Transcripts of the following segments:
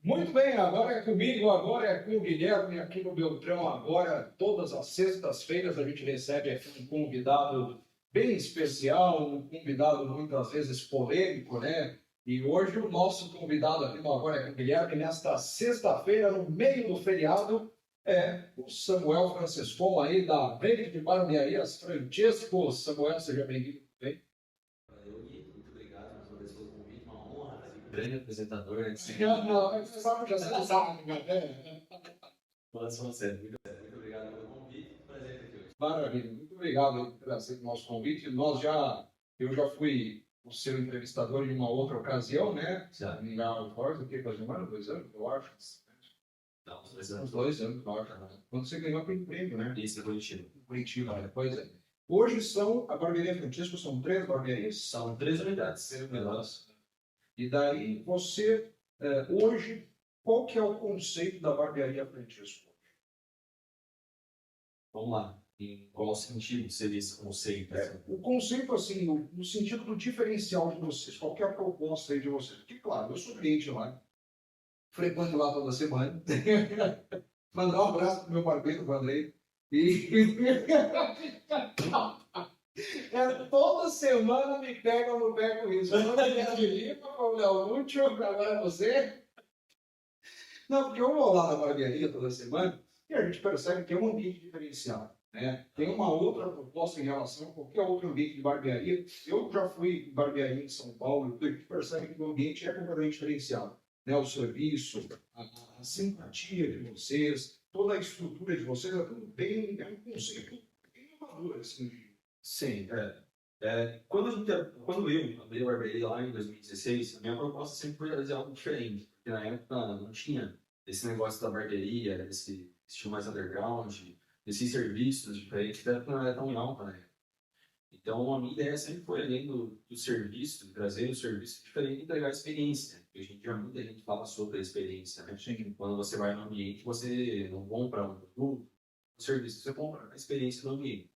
Muito bem, agora é comigo, agora é com o Guilherme, aqui no Beltrão. Agora, todas as sextas-feiras, a gente recebe aqui um convidado bem especial, um convidado muitas vezes polêmico, né? E hoje o nosso convidado aqui no Agora é com o Guilherme, nesta sexta-feira, no meio do feriado, é o Samuel Franciscon, aí da Rede de Barbearias Francesco. Samuel, seja bem-vindo. Bem? Valeu, Gui. Muito obrigado mais uma vez pelo convite. Uma honra estar aqui com o grande apresentador, né? Não, você sabe, já sabe, né? Falando sério, muito obrigado pelo convite. Prazer estar aqui hoje. Maravilha, muito obrigado por ter aceito o nosso convite. Eu já fui o seu entrevistador em uma outra ocasião, né? Já. Na Forza, o que faz mais de 2 anos, eu acho. Não, uns 2 Uns anos. 2 anos, eu acho. Quando você ganhou aquele prêmio, né? Isso, é Curitiba. Curitiba, né? Pois é. Hoje a barbearia Francisco são 3 barbearias. São 3 unidades. 3 unidades. E daí você, hoje, qual que é o conceito da barbearia Francisco? Vamos lá. Em qual sentido seria esse conceito? O conceito, assim, no sentido do diferencial de vocês, qual que é a proposta aí de vocês? Porque, claro, eu sou cliente lá, frequento lá toda semana, mandar um abraço pro meu barbeiro, Vandrei, e toda semana me pegam no pé com isso. Quando é de Lima, com o Léo Lúcio, agora é você. Não, porque eu vou lá na barbearia toda semana e a gente percebe que é um ambiente diferenciado. Né? Tem uma outra proposta em relação a qualquer outro ambiente de barbearia. Eu já fui em barbearia em São Paulo e a gente percebe que o ambiente é completamente diferenciado. Né? O serviço, a simpatia de vocês, toda a estrutura de vocês, é tudo bem, é um conceito bem inovador. Assim. Sim, quando eu abri a barbearia lá em 2016, a minha proposta sempre foi fazer algo diferente. Porque na época não tinha esse negócio da barbearia, esse estilo mais underground, esses serviços diferentes, até porque não era tão alta, né? Então, a minha ideia sempre foi, além do serviço, trazer o serviço diferente e entregar a experiência. Porque hoje em dia, muita gente fala sobre a experiência, né? Quando você vai no ambiente, você não compra um produto, um serviço, você compra a experiência do ambiente.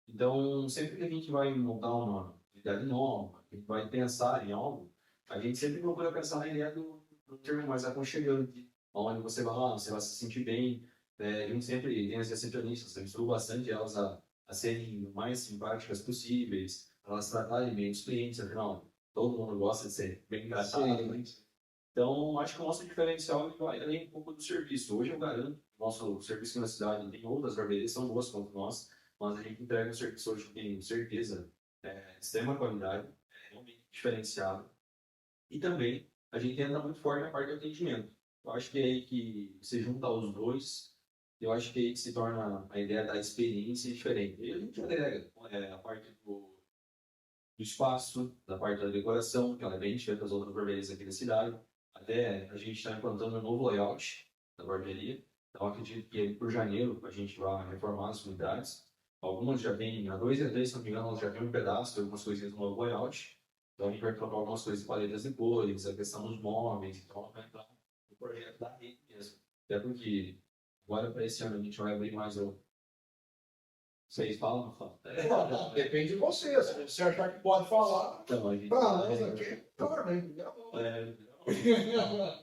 Então, sempre que a gente vai montar uma unidade nova, a gente vai pensar em algo, a gente sempre procura pensar na ideia do termo mais aconchegante, onde você vai lá, você vai se sentir bem. A gente sempre tem as recepcionistas, eu estudo bastante elas a serem o mais simpáticas possíveis, elas tratarem bem os clientes, afinal, todo mundo gosta de ser bem tratado, né? Então, acho que o nosso diferencial vai além um pouco do serviço. Hoje eu garanto, nosso serviço aqui na cidade tem outras barbearias, são boas quanto nós, mas a gente entrega um serviço hoje que tem certeza, extrema qualidade, realmente diferenciado. E também a gente entra muito forte na parte de atendimento. Eu acho que é aí que você junta os dois, eu acho que é aí que se torna a ideia da experiência diferente. E a gente agrega a parte do espaço, da parte da decoração, que ela é bem diferente das outras barbearias aqui da cidade. Até a gente está implantando um novo layout da barbearia. Então, acredito que por janeiro a gente vai reformar as unidades. Algumas já vêm, a 2 e a 3, se não me engano, elas já têm um pedaço de algumas coisinhas no novo layout. Então, a gente vai trocar algumas coisas de paletas de cores, a questão dos móveis. Então, vai entrar no projeto da rede mesmo. Até porque agora, para esse ano, a gente vai abrir mais o. Vocês falam ou não falam? Depende de você. Se você achar que pode falar, Então, a gente para nós aqui,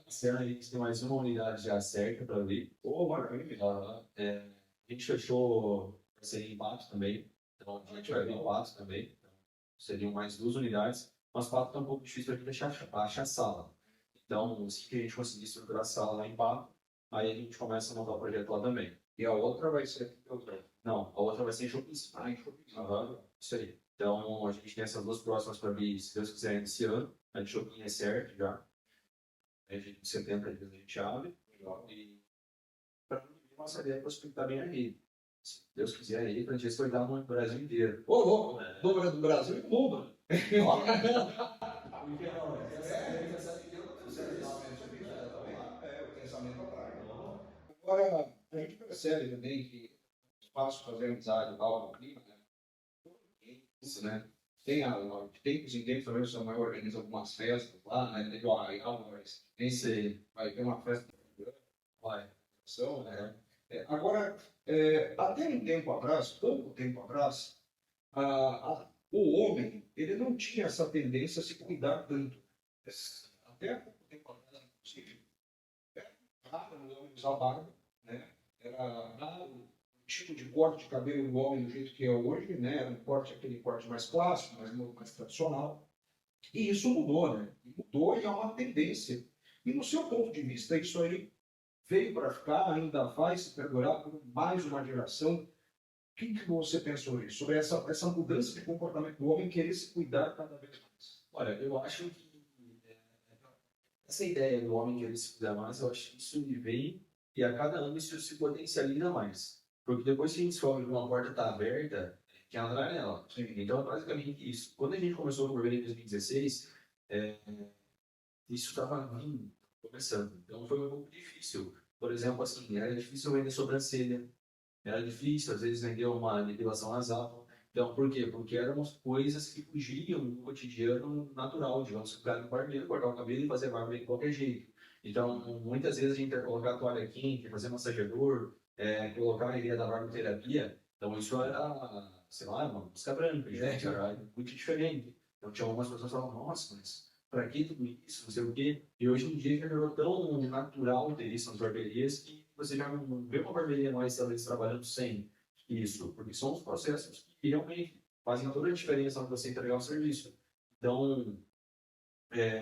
esse ano a gente tem mais uma unidade já certa para abrir. Pô, maravilha. A gente fechou parceria em Patos também. Então a gente vai abrir em Patos também. Então, seriam mais 2 unidades. Mas Patos está um pouco difícil para a gente achar sala. Então, se a gente conseguir estruturar a sala lá em Patos, aí a gente começa a montar o projeto lá também. E a outra vai ser aqui outra. Não, a outra vai ser em Shopping. Ah, em Shopping. Isso aí. Então, a gente tem essas duas próximas para abrir, se Deus quiser, esse ano. A de Shopping é certo já. A gente, 70 dias a gente abre. E para mim, nossa ideia é prospectar bem a rede. Se Deus quiser, aí, para a gente explorar no Brasil inteiro. Ô, louco, número do Brasil e do mundo. O pensamento atrai. Agora, a gente percebe também que é fácil fazer amizade lá no clima, né? Isso, né? Tem de tempos em tempos também o Samuel organiza algumas festas lá, né? Teve o Arraial, mas nem sei, vai ter uma festa Vai. né? Agora, até um tempo atrás, pouco tempo atrás, o homem ele não tinha essa tendência a se cuidar tanto. Até pouco tempo atrás, inclusive, usar barba, né? Era o tipo de corte de cabelo do homem do jeito que é hoje, né? Era um corte, aquele corte mais clássico, mais tradicional. E isso mudou, né? Mudou e é uma tendência. E no seu ponto de vista, isso aí veio para ficar, ainda vai se perdurar por mais uma geração. O que você pensou isso? Sobre essa mudança de comportamento do homem querer se cuidar cada vez mais? Olha, eu acho que essa ideia do homem querer se cuidar mais, eu acho que isso vem e a cada ano isso se potencializa mais. Porque depois que a gente descobre que uma porta está aberta, quem entrar nela. Sim. Então, é basicamente isso. Quando a gente começou o governo em 2016, isso estava vindo, começando. Então, foi um pouco difícil. Por exemplo, assim, era difícil vender sobrancelha. Era difícil, às vezes, vender uma depilação nasal. Então, por quê? Porque eram coisas que fugiam do cotidiano natural. Digamos, o cara no barbeiro, cortar o cabelo e fazer barba de qualquer jeito. Então, muitas vezes a gente ia colocar toalha quente, fazer massageador, colocar a ideia da barboterapia. Então, isso era, sei lá, uma música branca, gente, era muito diferente. Então, tinha algumas pessoas que falavam, nossa, mas para que tudo isso, não sei o quê. E hoje em dia já virou tão natural ter isso nas barbearias que você já não vê uma barbearia mais talvez trabalhando sem isso, porque são os processos que realmente fazem toda a diferença para você entregar o serviço. Então,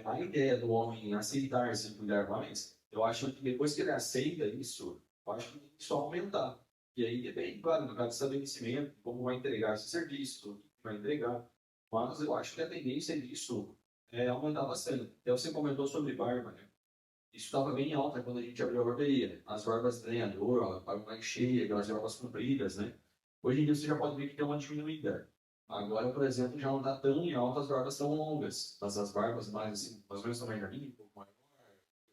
a ideia do homem aceitar se cuidar mais, eu acho que depois que ele aceita isso, eu acho que isso aumentar. E aí depende, claro, do cada estabelecimento, como vai entregar esse serviço, o que vai entregar. Mas eu acho que a tendência disso é aumentar bastante. Até você comentou sobre barba, né? Isso estava bem alta quando a gente abriu a barbearia. As barbas de lenhador, a barba mais cheia, aquelas barbas compridas, né? Hoje em dia você já pode ver que tem uma diminuída. Agora, por exemplo, já não está tão em alta as barbas tão longas. Mas as barbas mais, assim, mais ou menos tamanho da minha, um pouco maior,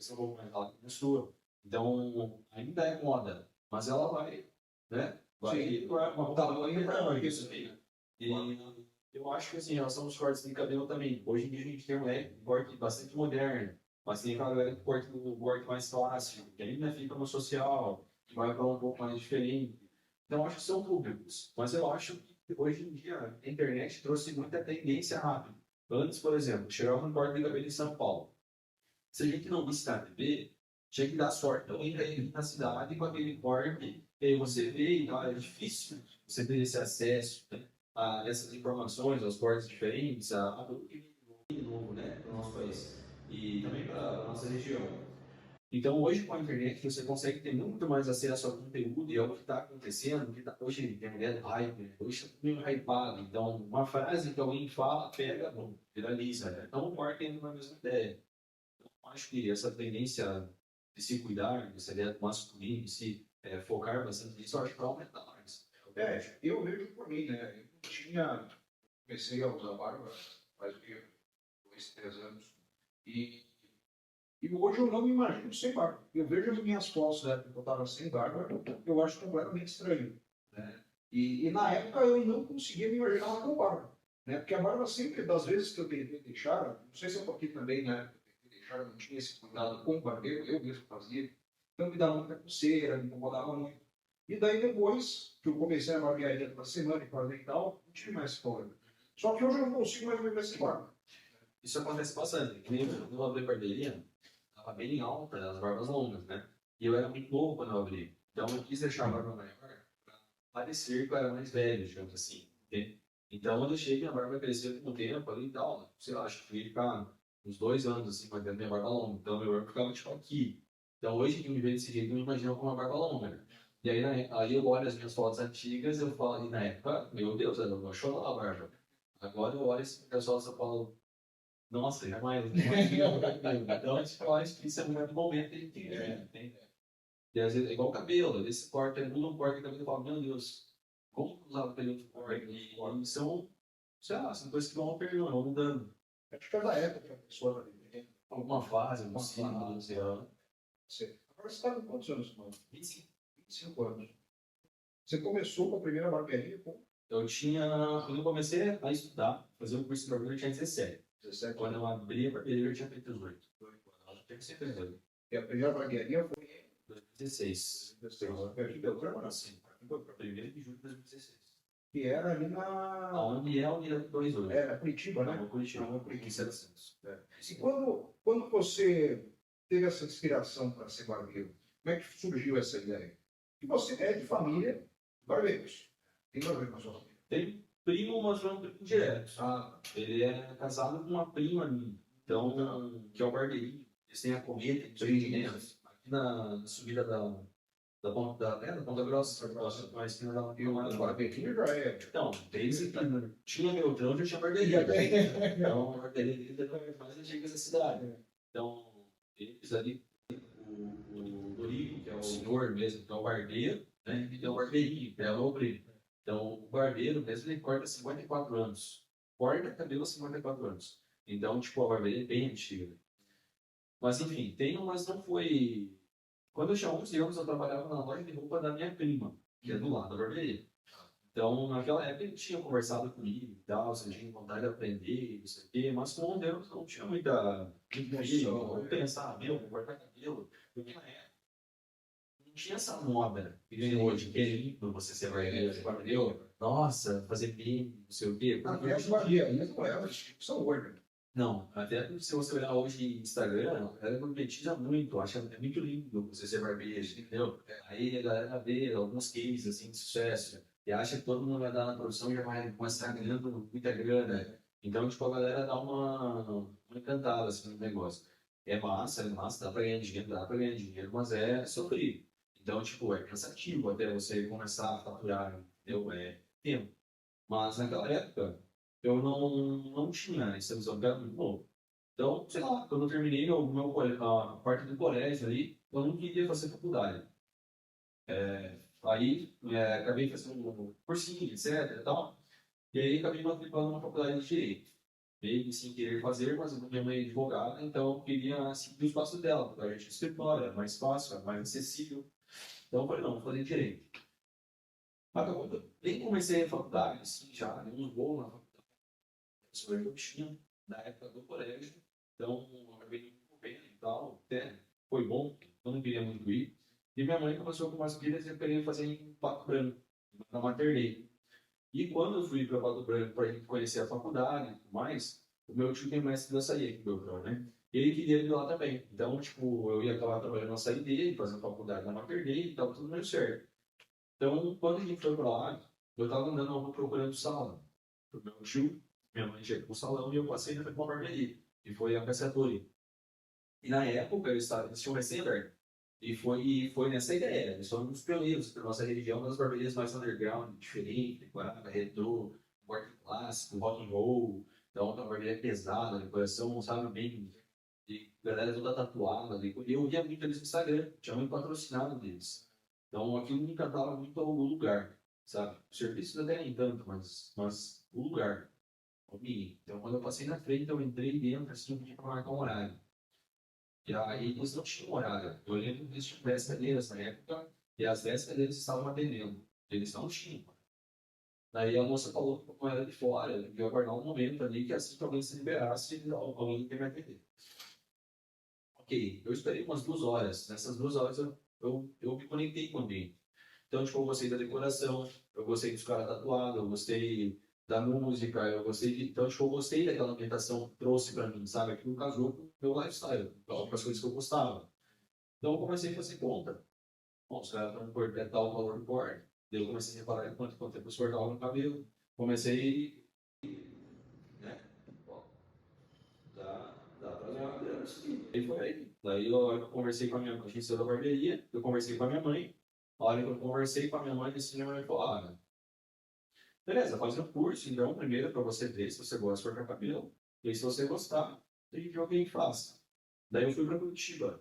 esse é um pouco mais alto que a sua. Então, ainda é moda, mas ela vai, né? Vai para uma tamanho para isso aí. E eu acho que, assim, em relação aos cortes de cabelo também, hoje em dia a gente tem um corte bastante moderno. Mas tem aquela galera que corta o corte mais clássico, que ainda fica no social, que vai para um pouco mais diferente. Então, acho que são públicos. Mas eu acho que hoje em dia a internet trouxe muita tendência rápida. Antes, por exemplo, chegava um corte de cabelo em São Paulo. Se a gente não visse na TV, tinha que dar sorte também para ir na cidade com aquele corte. E aí você vê, então é difícil você ter esse acesso, né, a essas informações, aos cortes diferentes, a tudo que vem novo, né, para o nosso país e também para a nossa região. Então, hoje com a internet, você consegue ter muito mais acesso ao conteúdo e ao que está acontecendo. Que tá, hoje tem a ideia do hype, né? Hoje está tudo meio hypado. Então, uma frase que alguém fala, pega, bom, viraliza. Né? Então, o marketing não é a mesma ideia. Então, acho que essa tendência de se cuidar, essa ideia do masculino, de se focar bastante nisso, eu acho que vai aumentar mais. Eu vejo por mim, né? Comecei a usar barba faz 2, 3 anos. E hoje eu não me imagino sem barba. Eu vejo as minhas fotos da época que eu estava sem barba, eu acho completamente estranho. Né? E na época eu não conseguia me imaginar com barba. Né? Porque a barba sempre, das vezes que eu tentei deixar, não sei se eu aqui também, né? Eu tentei deixar, eu não tinha esse cuidado com o barbeiro, eu mesmo fazia. Então me dava muita coceira, me incomodava muito. E daí depois que eu comecei a barbearia pela semana e fazer e tal, não tive mais problema. Só que hoje eu não consigo mais viver sem barba. Isso acontece bastante. Que nem quando eu abri barbearia, estava bem alta, as barbas longas, né? E eu era muito novo quando eu abri. Então eu quis deixar a barba maior para parecer que eu era mais velho, digamos assim. Entende? Então eu deixei minha barba crescer com o tempo ali e tal. Sei lá, acho que ia ficar uns 2 anos assim, mantendo minha barba longa. Então meu barba ficava tipo aqui. Então hoje que eu me vejo desse jeito, eu me imagino com uma barba longa. Né? E aí, aí eu olho as minhas fotos antigas e eu falo, e na época, meu Deus, eu não chorar a barba. Agora eu olho esse pessoal e falo, nossa, jamais. Então, eu acho que isso é um momento que a gente tem. E às vezes é igual o cabelo, esse corte, muda um corte, e também fala, meu Deus, como que usava aquele outro corte? E são, sei lá, são coisas que vão perdendo, vão mudando. Acho que cada época que a pessoa vai viver. Alguma fase, algum ciclo, não sei lá. Agora você está com quantos anos, mano? 25. 25 anos. Você começou com a primeira barbearia com Eu tinha, quando eu comecei a estudar, fazer um curso de barbeiro, eu tinha 17. 17 Quando anos. eu abri a barbearia, eu tinha feito 18. Eu tinha certeza. E a primeira barbearia foi em 2016. 2016. Foi aqui em Beltrão, Sim, 1º de julho de 2016. que era ali A na. Uniel e a 2 hoje. Era Curitiba, né? Não, Curitiba. Não, Curitiba. Em 700. E quando você teve essa inspiração para ser barbeiro, Como é que surgiu essa ideia? E você é de família barbeiros. Tem barbeiro na sua família? Tem primo, mas não primo direto. Ah, Ele é casado com uma prima minha, então, que é o barbeiro. Eles têm a cometa, empreendimentos, aqui na subida da Ponta Grossa, na esquina da e o barbeiro já é. Então, desde que tinha meu trão, já tinha barbearia. Então, a barbearia dele é mais antiga da cidade. Então, eles ali, o Dorico, que é o senhor mesmo, que é o barbeiro, né? E tem o barbeirinho, que é o obreiro. Então, o barbeiro mesmo, ele corta 54 anos. Corta cabelo há 54 anos. Então, tipo, a barbearia é bem antiga. Mas, enfim, tem, mas não foi. Quando eu tinha 11 anos, eu trabalhava na loja de roupa da minha prima, que é do lado da barbearia. Então, naquela época, ele tinha conversado comigo e tal, se eu tinha vontade de aprender, não sei o quê, mas com 11 anos eu não tinha muita noção, eu pensava, meu, vou cortar cabelo, porque na época não tinha essa moda que tem hoje, que é lindo você ser barbeiro, nossa, fazer meme, não sei o quê. Porque as barbearias não eram são hoje. Não, até se você olhar hoje no Instagram, ela monetiza muito, acha é muito lindo você ser barbeiro, entendeu? Aí a galera vê alguns cases assim de sucesso e acha que todo mundo vai dar na produção e já vai começar ganhando muita grana. Então, tipo, a galera dá uma encantada assim no negócio. É massa, dá pra ganhar dinheiro, mas é sofrido. Então, tipo, é cansativo até você começar a faturar, entendeu? É tempo. Mas naquela época, eu não tinha essa visão, que era muito novo. Então, sei lá, quando eu terminei a parte do colégio ali, eu não queria fazer faculdade. Aí, acabei fazendo um cursinho, etc. E tal. E aí, acabei matriculando na faculdade de Direito. Meio que sem querer fazer, mas a minha mãe é advogada, então eu queria seguir os passos dela, porque a gente escritório, é mais fácil, é mais acessível. Então, eu falei, não, vou fazer Direito. Mas eu nem comecei a faculdade, assim, já, nem uns bons na faculdade. Sobre eu tinha na época do colégio, então eu acabei indo bem e tal, até foi bom, eu não queria muito ir. E minha mãe começou com umas filhas e eu queria fazer em Pato Branco, na Maternei. E quando eu fui para Pato Branco para conhecer a faculdade e tudo mais, o meu tio tem mestre da açaí aqui, meu irmão, né? Ele queria ir lá também. Então, tipo, eu ia acabar trabalhando na açaí dele, fazendo faculdade na Maternei e tal, tudo meio certo. Então, quando a gente foi para lá, eu estava andando na rua procurando sala pro meu tio. Minha mãe chegou no salão e eu passei na uma barbearia, que foi a Cassiatori. E na época eles tinham recém-aberto. E foi nessa ideia. Eles foram um dos pioneiros da nossa região, das barbearias mais underground, diferente, guarda, retrô, corte clássico, rock and roll. Então, uma barbearia pesada, decoração, sabe, bem. De galera toda tatuada. E eu via muito eles no Instagram, tinha muito patrocinado deles. Então, aquilo me encantava muito o lugar, sabe? O serviço até nem tanto, mas o lugar. Então, quando eu passei na frente, eu entrei dentro, assim, pedi para marcar um horário. E aí, eles não tinham horário. Eu lembro que eles tinham 10 cadeiras na época, e as 10 cadeiras estavam atendendo. Eles não tinham. Daí a moça falou com ela de fora, que eu ia aguardar um momento ali, que assim que alguém se liberasse, alguém ia me atender. Ok, eu esperei umas 2 horas. Nessas 2 horas, eu me conectei com alguém. Então, tipo, eu gostei da decoração, eu gostei dos caras tatuados, eu gostei da música, eu gostei de... Então, tipo, eu gostei daquela ambientação que trouxe pra mim, sabe? Aquilo casou com o meu lifestyle, com as coisas que eu gostava. Então, eu comecei a fazer conta. Bom, os caras estão por tal o valor do corte. Daí eu comecei a reparar quanto tempo eles cortavam no cabelo. Comecei, né? Ó, dá pra ganhar uma grana, sim. E foi aí. Daí eu conversei com a minha mãe, a gente saiu da barbearia, eu conversei com a minha mãe. A hora que eu conversei com a minha mãe, assim, minha mãe falou, beleza, faz um curso, então, primeiro, para você ver se você gosta de cortar cabelo. E aí, se você gostar, a gente vê o que a gente faz. Daí eu fui para Curitiba.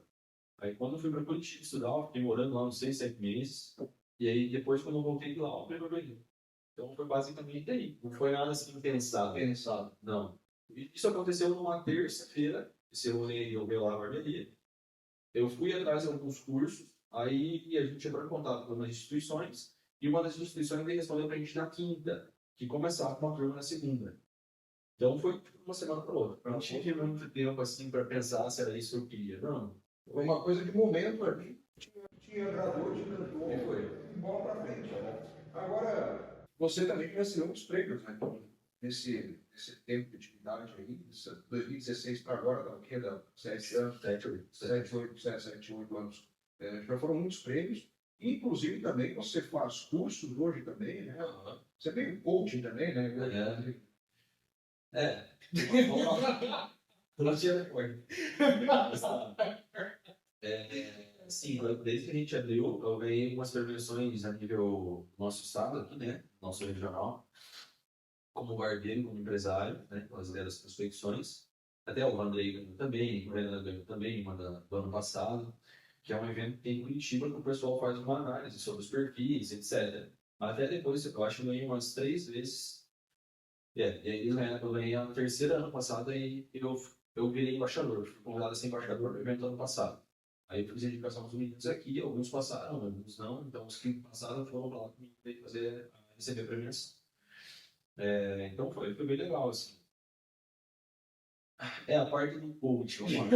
Aí, quando eu fui para Curitiba estudar, eu fiquei morando lá uns 6, 7 meses. E aí, depois, quando eu voltei de lá, eu fui para Berlim. Então, foi basicamente aí. Não foi nada assim pensado. Pensado. Não. Isso aconteceu numa terça-feira. Esse eu veio lá na barbearia. Eu fui atrás de alguns cursos. Aí, a gente entrou em contato com algumas instituições. E uma das instituições veio responder para a gente na quinta, que começava com uma turma na segunda. Então foi tipo, uma semana para outra. Eu não tive muito tempo assim para pensar se era isso que eu queria. Não. Foi uma coisa de momento ali. Tinha agradou, te encantou. E foi. E bola para frente. Agora, você também recebeu uns prêmios, né? Nesse tempo de atividade aí, 2016 para agora, dá o quê? Dá 7 anos? 7, 8. 7, 8 anos. Já foram muitos prêmios. Inclusive também você faz cursos hoje também, né? Você é meio coaching também, né? É. Não tinha recorde. Sim, desde que a gente abriu, eu ganhei algumas premiações a nível nosso estado aqui, né? Nosso regional, como barbeiro, como empresário, né? Pelas ideias das prospecções. Até o Vandrei ganhou também, o Renan ganhou também, do ano passado, que é um evento que tem em Curitiba que o pessoal faz uma análise sobre os perfis, etc. Até depois, eu acho que eu ganhei umas 3 vezes. E aí eu ganhei a terceira ano passado e eu virei embaixador. Fui convidado a ser embaixador do evento ano passado. Aí eu fiz a indicação dos meninos aqui, alguns passaram, alguns não. Então os que passaram foram para lá comigo receber a premiação. Então foi bem legal, assim. É a parte do coaching, mano.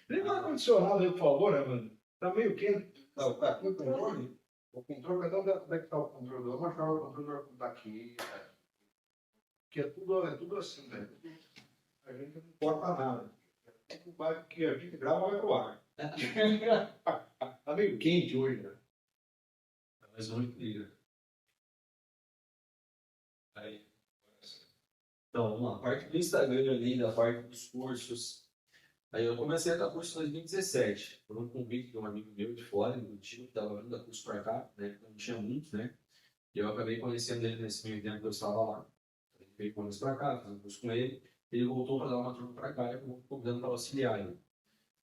Liga o ar-condicionado aí, por favor, né, mano? Tá meio quente. Tá com o controle? O controle, cadê onde é que tá o controle? Vamos achar o controle daqui. Que é tudo assim, né? A gente não importa nada. Tudo vai, que a gente grava vai pro ar. Tá meio quente hoje, né? Mas muito liga. Aí. Então, uma parte do Instagram ali, da parte dos cursos. Aí eu comecei a dar curso em 2017, por um convite de um amigo meu de fora, do time, que estava vindo dar curso para cá, né? Não tinha muitos, né? E eu acabei conhecendo ele nesse meio tempo que eu estava lá. Ele veio com eles para cá, fiz um curso com ele. Ele voltou para dar uma turma para cá e eu vou convidando para auxiliar ele.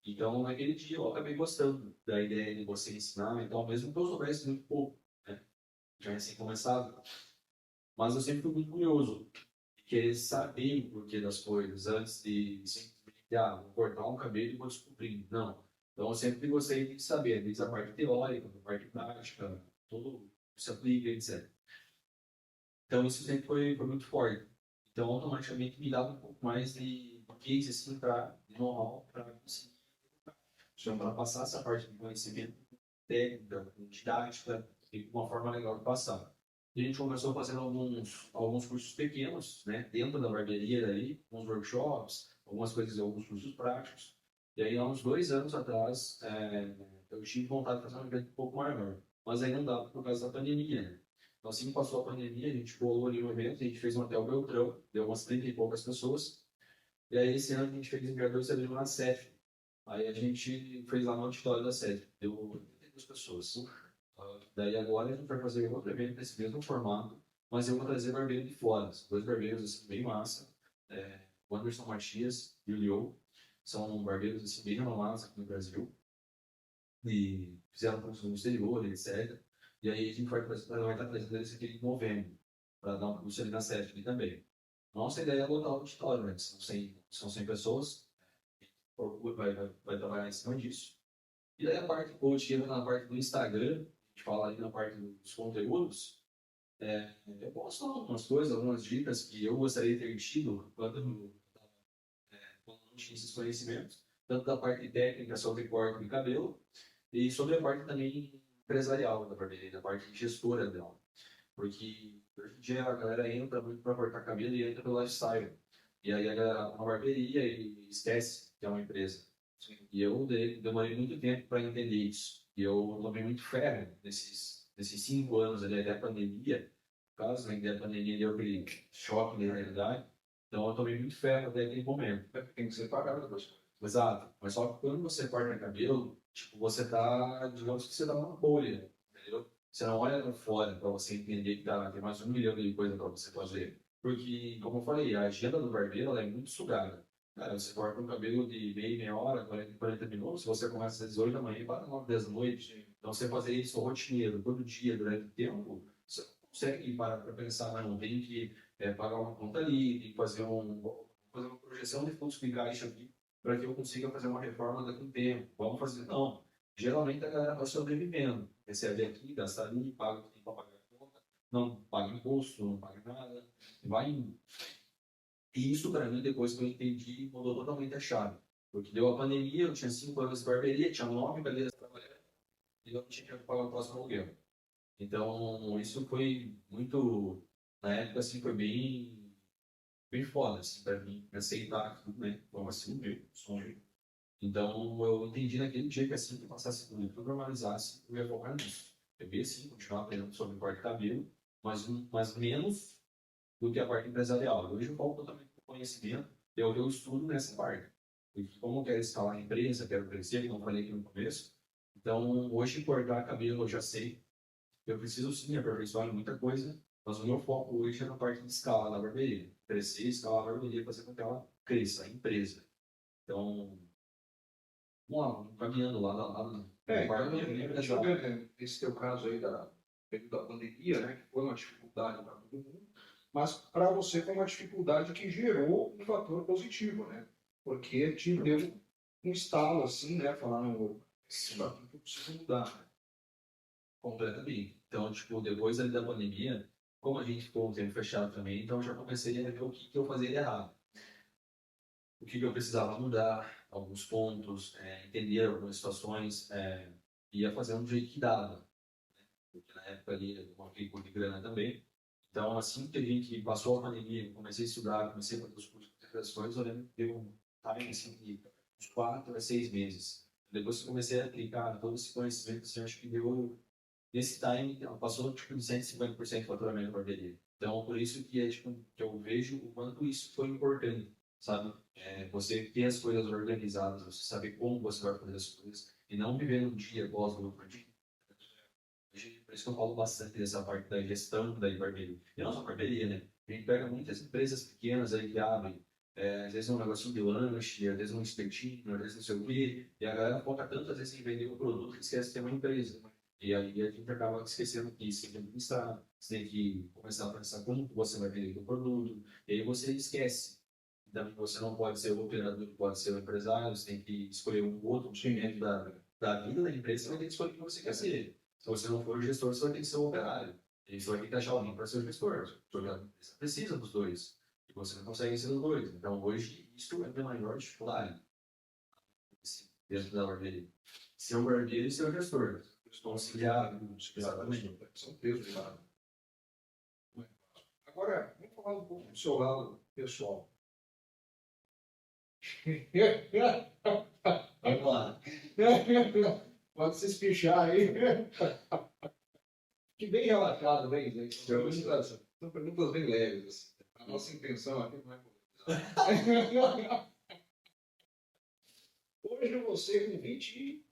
Então, naquele dia, eu acabei gostando da ideia de você ensinar, então, mesmo que eu soubesse muito pouco, né? Já recém começado. Mas eu sempre fui muito curioso, de querer saber o porquê das coisas, antes de simplesmente, vou cortar um cabelo e vou descobrir. Não. Então, eu sempre gostei de saber, desde a parte teórica, a parte prática, tudo se aplica, etc. Então, isso sempre foi muito forte. Então, automaticamente, me dava um pouco mais de case, assim, de know-how, para conseguir para passar essa parte de conhecimento técnica, didática, e uma forma legal de passar. E a gente começou fazendo alguns cursos pequenos, né, dentro da barbearia ali, alguns workshops, algumas coisas, alguns cursos práticos. E aí, há uns 2 anos atrás, eu tive vontade de fazer um evento um pouco maior, mas aí não dava por causa da pandemia, né? Então, assim que passou a pandemia, a gente colou ali no evento, a gente fez um hotel Beltrão, deu umas 30 e poucas pessoas. E aí, esse ano, a gente fez em Criador de Abril na CEF. Aí a gente fez lá no auditório da CEF, deu 82 pessoas. Daí agora a gente vai fazer outro evento nesse mesmo formato, mas eu vou trazer barbeiro de fora. São 2 barbeiros assim, bem massa. O Anderson Matias e o Leo. São barbeiros assim, bem renomados aqui no Brasil. E fizeram curso no exterior, etc. E aí a gente vai estar trazendo eles aqui em novembro, para dar um curso ali na CEF também. Nossa ideia é lotar o auditório, né? São 100 pessoas. Vai trabalhar em cima disso. E aí a parte coach entra na parte do Instagram, a gente fala ali na parte dos conteúdos. Eu posto algumas coisas, algumas dicas que eu gostaria de ter tido quando não tinha esses conhecimentos, tanto da parte técnica sobre corte de cabelo, e sobre a parte também empresarial da barbearia, da parte gestora dela. Porque hoje em dia a galera entra muito para cortar cabelo e entra pelo lifestyle. E aí a galera uma barbearia e esquece que é uma empresa. E eu demorei muito tempo para entender isso. E eu tomei muito ferro nesses 5 anos ali até a pandemia. No caso, né, a pandemia deu aquele choque na realidade. Então eu tomei muito ferro até aquele momento. Tem que ser pagado depois. Exato. Mas só que quando você corta cabelo, tipo, você tá, digamos que você tá numa bolha, entendeu? Você não olha para fora para você entender que tem mais 1 milhão de coisas para você fazer. Porque, como eu falei, a agenda do barbeiro ela é muito sugada. Cara, você corta um cabelo de meia hora, 40 minutos, você começa às 18 da manhã e para 9, 10 da noite. Então, você fazer isso rotineiro, todo dia, durante o tempo, você não consegue parar para pensar, não, tem que pagar uma conta ali, tem que fazer uma projeção de fluxo de caixa aqui para que eu consiga fazer uma reforma daqui a um tempo. Vamos fazer, não. Geralmente a galera vai sobrevivendo. Recebe aqui, gasta ali, paga o que tem para pagar a conta, não paga imposto, não paga nada, vai indo. E isso, para mim, depois que eu entendi, mudou totalmente a chave. Porque deu a pandemia, eu tinha 5 anos de barbearia, tinha 9 galerias trabalhando, e eu não tinha que pagar o próximo aluguel. Então, isso foi muito, na época, assim, foi bem foda, assim, para mim, aceitar aquilo, né? Como assim, meu sonho. Então, eu entendi naquele dia que assim que eu passasse tudo, tudo normalizasse, eu ia focar nisso. Eu ia sim continuar aprendendo sobre o corte de cabelo, mas menos do que a parte empresarial. Hoje eu foco totalmente no conhecimento, eu estudo nessa parte. Porque como eu quero escalar a empresa, quero crescer, como eu falei aqui no começo, então hoje cortar cabelo eu já sei. Eu preciso sim aperfeiçoar muita coisa, mas o meu foco hoje é na parte de escala da barbearia. Crescer, escalar a barbearia, fazer com que ela cresça, a empresa. Então, vamos lá, vamos caminhando lá na parte Deixa eu empresarial. ver, né, esse teu caso aí período da pandemia, né, que foi uma dificuldade para todo mundo, mas para você foi uma dificuldade que gerou um fator positivo, né? Porque te deu um estalo assim, né? Falar, não, isso aqui que eu preciso mudar, né? Completamente. Então, tipo, depois ali da pandemia, como a gente ficou um tempo fechado também, então eu já comecei a ver o que eu fazia de errado. O que eu precisava mudar, alguns pontos, entender algumas situações, ia fazendo do jeito que dava. Porque na época ali eu fiquei com de grana também. Então, assim que a gente passou a pandemia, comecei a estudar, comecei a fazer os cursos de questões, eu lembro que deu um time assim, de uns 4 a 6 meses. Depois que eu comecei a aplicar todo esse conhecimento, assim, eu acho que deu nesse time, ela passou tipo, de 150% de faturamento da barbearia. Então, por isso que, tipo, que eu vejo o quanto isso foi importante, sabe? Você ter as coisas organizadas, você saber como você vai fazer as coisas, e não viver um dia após o outro dia. Por isso que eu falo bastante dessa parte da gestão da barbearia. E não só barbearia, né? A gente pega muitas empresas pequenas aí que abrem, às vezes é um negocinho de lanche, às vezes um espetinho, às vezes não sei o quê, e a galera foca tanto às vezes em vender o produto que esquece de ter uma empresa. E aí a gente acaba esquecendo que você tem que administrar, você tem que começar a pensar como você vai vender o produto, e aí você esquece. Então, você não pode ser o operador, pode ser o empresário, você tem que escolher um outro segmento da vida da empresa, você vai ter que escolher o que você quer ser. Se você não for o gestor, você vai ter que ser o operário. E você vai ter que achar alguém para ser o gestor. Porque a empresa precisa dos dois. E você não consegue ser os dois. Então, hoje, isso é a minha maior dificuldade dentro da barbearia. Ser o barbeiro e ser o gestor. Conciliar, exatamente. São pesos de lado. Agora, vamos falar um pouco do seu lado pessoal. Vamos lá. Pode se espichar aí. Que bem relaxado, bem, gente. São perguntas bem leves. Assim. A nossa intenção aqui não é politizar. Hoje você com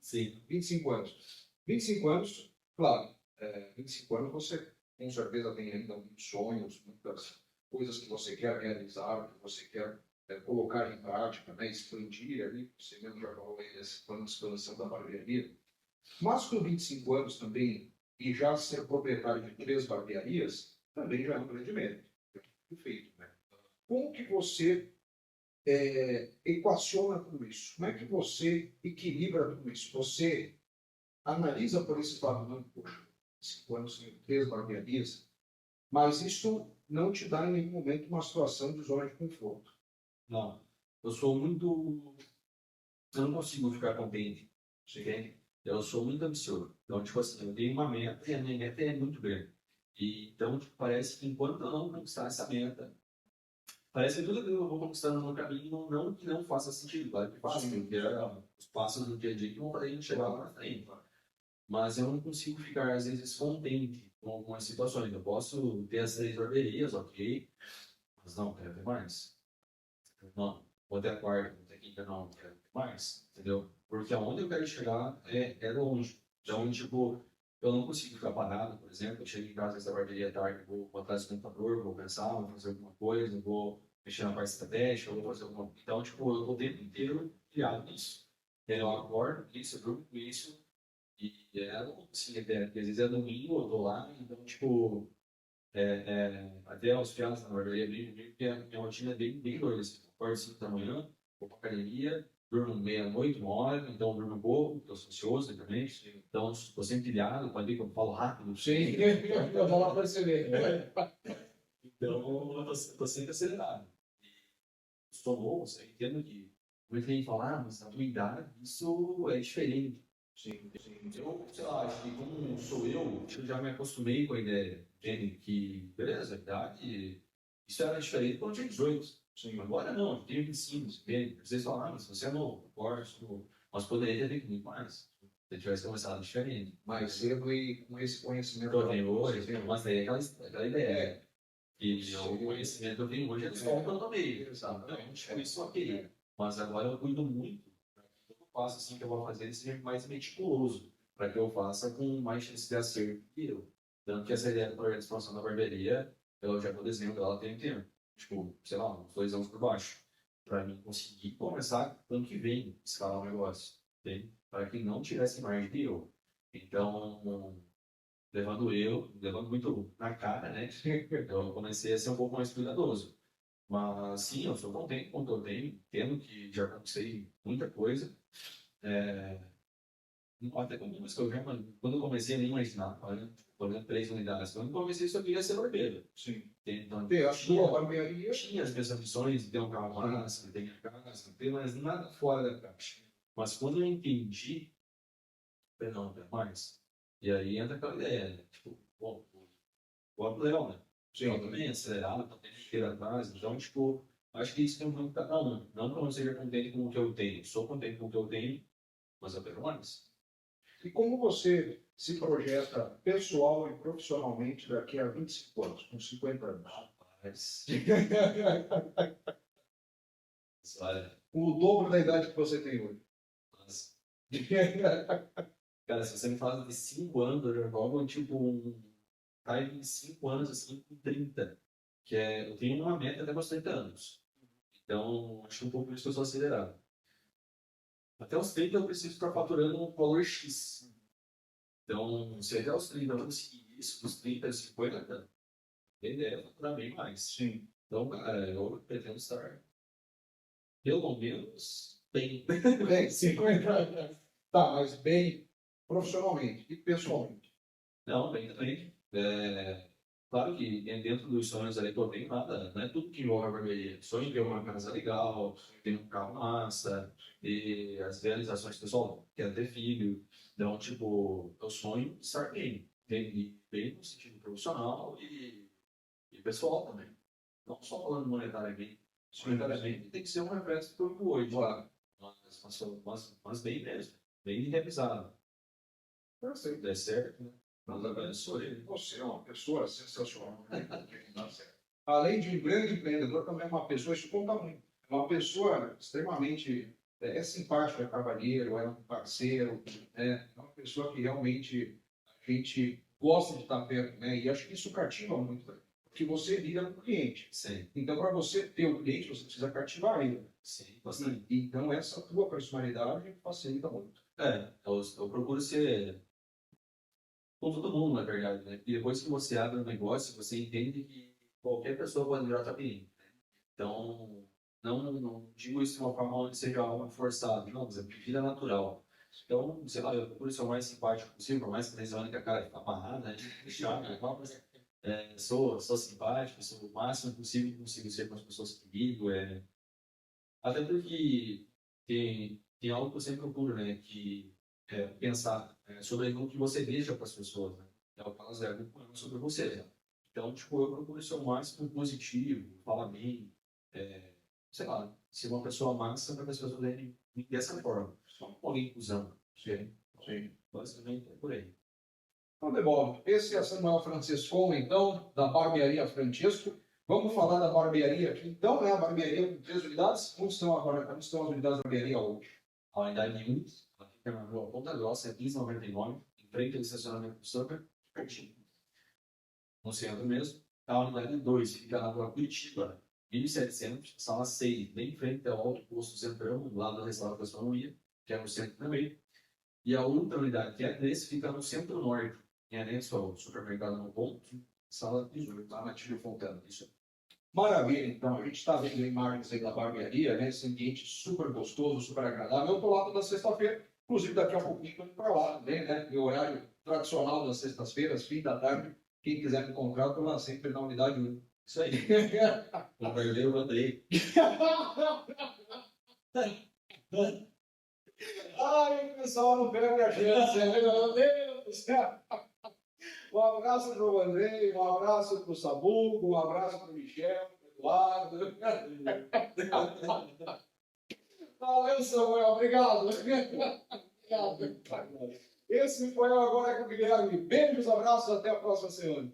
Sim. 25 anos. 25 anos, claro, 25 anos você com certeza tem ainda muitos sonhos, muitas coisas que você quer realizar, que você quer colocar em prática, né, expandir ali, você mesmo já falou aí desse plano de expansão da barbearia. Mas com 25 anos também, e já ser proprietário de 3 barbearias, também já é um grande mérito. Perfeito, né? Como que você equaciona tudo isso? Como é que você equilibra tudo isso? Você analisa por esse lado, não, poxa, 5 anos tem 3 barbearias, mas isso não te dá em nenhum momento uma situação de zona de conforto. Não. Eu sou muito. Eu não consigo ficar contente. Você entende? Eu sou muito ambicioso. Então, tipo assim, eu tenho uma meta e a minha meta é muito grande. E, então, tipo, parece que enquanto eu não conquistar essa meta, parece que tudo que eu vou conquistando no caminho não que não faça sentido, claro que faz, porque os passos do dia a dia que vão fazer a gente chegar lá na frente. Mas eu não consigo ficar, às vezes, contente com algumas situações. Eu posso ter as 3 barbearias, ok, mas não, quero ter mais. Não, vou ter a quarta, vou ter a quinta, não, quero ter mais, entendeu? Porque aonde eu quero chegar é longe. Então, tipo, eu não consigo ficar parado, por exemplo, eu chego em casa essa barbearia à tarde, vou atrás do computador, vou pensar, vou fazer alguma coisa, vou mexer na parte estratégica, vou fazer alguma... Então, tipo, eu vou o tempo inteiro criado nisso. Eu acordo com isso, eu durmo com isso, e assim, até, porque às vezes é domingo, eu tô lá, então, tipo, até os piadas na barbearia, porque a minha rotina é bem doida, assim. Eu acordo 5 da manhã, vou pra academia, durmo meia-noite, 1 hora, então durmo pouco, porque eu sou ansioso também. Então, estou sempre pilhado, pode ver que eu falo rápido. Sim, eu vou lá perceber. Então, eu tô sempre acelerado. Estou novo, eu entendo que muita gente fala, mas na tua idade isso é diferente. Sim, sim. Eu, sei lá, acho que como sou eu já me acostumei com a ideia, entende? Que, beleza, a idade, isso era diferente quando eu tinha 18. Sim. Agora não, tem 25, vocês falaram, mas você é novo, forte, mas poderia ter feito muito mais. Se tivesse começado diferente. Mais cedo e com esse conhecimento. Eu tenho hoje, Você tem. mas daí é aquela ideia. E Sim. o conhecimento que eu tenho hoje, eles compram também. Então, tipo, isso ok. Mas agora eu cuido muito para que eu faça assim que eu vou fazer, ele seja mais meticuloso, para que eu faça com mais chance de acerto que eu. Tanto que essa ideia do projeto de expansão da barbearia, eu já vou desenhando ela tem um tempo. Tipo, sei lá, uns 2 anos por baixo. Para mim conseguir começar ano que vem, escalar o negócio. Entende? Para que não tivesse margem de erro. Então, levando muito na cara, né? Eu comecei a ser um pouco mais cuidadoso. Mas sim, eu sou contente com o que eu tenho, entendo que já conquistei muita coisa. Até quando eu comecei, eu nem imaginava, né? Por exemplo, 3 unidades. Quando eu comecei, eu só queria ser barbeiro. Sim. Então, Ter a sua barbearia. tinha as minhas ambições de ter um carro massa, de ter minha casa, de ter, mas nada fora da caixa. Mas quando eu entendi, falei, não tem mais. E aí entra aquela ideia, né? Tipo, bom, o legal, né? Eu também acelerado, também ir atrás. Então, tipo, acho que isso tem muito cada um. Não que eu não seja contente com o que eu tenho. Sou contente com o que eu tenho, mas eu quero mais. E como você se projeta pessoal e profissionalmente daqui a 25 anos, com 50 anos? Rapaz, olha, O dobro da idade que você tem hoje. mas, cara, se você me fala de 5 anos, eu já jogo tipo um time de 5 anos assim com 30. Que é, eu tenho uma meta até meus 30 anos. Então, acho que um pouco isso que eu sou acelerado. Até os 30 eu preciso estar faturando um valor X. Então, se até os 30 eu conseguir isso, dos 30 aos 50, a ideia é faturar bem mais. Sim. Então, cara, eu pretendo estar pelo menos bem. Bem, 50 anos. Tá, mas bem profissionalmente e pessoalmente. Não, bem também. Claro que dentro dos sonhos ali que eu tenho, nada, não é tudo que envolve a barbearia. Sonho de ter uma casa legal, ter um carro massa, e as realizações pessoal, quero ter filho. Então, tipo, eu sonho de estar bem. Bem no sentido profissional e pessoal também. Não só falando monetariamente. Monetariamente tem que ser um reflexo que eu vivo hoje. Claro. Mas bem mesmo. Bem realizado. Perfeito. Der certo, né? Mas abençoe. Você é uma pessoa sensacional. Além de um grande empreendedor, também é uma pessoa, isso conta muito. É uma pessoa extremamente simpática, é cavalheiro, é um parceiro, né? É uma pessoa que realmente a gente gosta de estar perto, né? E acho que isso cativa muito, né? Porque você lida com o cliente. Sim. Então, para você ter o cliente, você precisa cativar ele. Sim, bastante. Então, essa tua personalidade facilita muito. Eu procuro ser com todo mundo, na verdade, né? Porque depois que você abre um negócio, você entende que qualquer pessoa pode virar tua cliente. Então, não digo isso de uma forma onde seja algo forçado, não, mas é porque vida natural. Então, sei lá, eu procuro ser o mais simpático possível, por mais que tenha hora que a cara fica amarrada, né? Chato, né? Mas, sou simpático, sou o máximo possível que consigo ser com as pessoas que ligo. Até porque tem algo que eu sempre procuro, né? Que pensar sobre aquilo que você deixa para as pessoas, né? É o que elas levam sobre você, né? Então, tipo, eu procuro ser o máximo positivo, falar bem, sei lá, ser uma pessoa massa para que as pessoas verem dessa forma. Só com alguém cuzão. Sim, sim. Basicamente é por aí. Então, de bom. Esse é Samuel Francescon, então, da Barbearia Francesco. Vamos falar da barbearia aqui. Então, é a barbearia com 3 unidades. Onde estão agora? Onde estão as unidades da barbearia hoje? A unidade 1, ela fica na rua Ponta Grossa, é 1599, em frente ao estacionamento do Super, pertinho. No centro mesmo. A unidade 2 fica na rua Curitiba, 1700, sala 6, bem em frente ao alto posto Centrão, lá do restaurante Gastronomia, que é no centro também. E a outra unidade, que é a 3, fica no centro norte, em anexo ao supermercado No Ponto, sala 18, lá na Tílio Fontana. Isso. Maravilha, então. A gente está vendo imagens aí da barbearia, né? Esse ambiente super gostoso, super agradável. Eu estou lá toda sexta-feira. Inclusive, daqui a pouquinho eu vou para lá também, né? Meu horário tradicional das sextas-feiras, fim da tarde. Quem quiser me encontrar, eu estou lá sempre na unidade 1. Isso aí. O barbeiro eu andei. Ai, o pessoal não perde a chance, né? Meu Deus do céu. Um abraço para o Andrei, um abraço para o Sabugo, um abraço para o Michel, lado. Valeu, Samuel. Obrigado. Obrigado. Esse foi o Agora com o Guilherme. Beijos, abraços, até a próxima semana.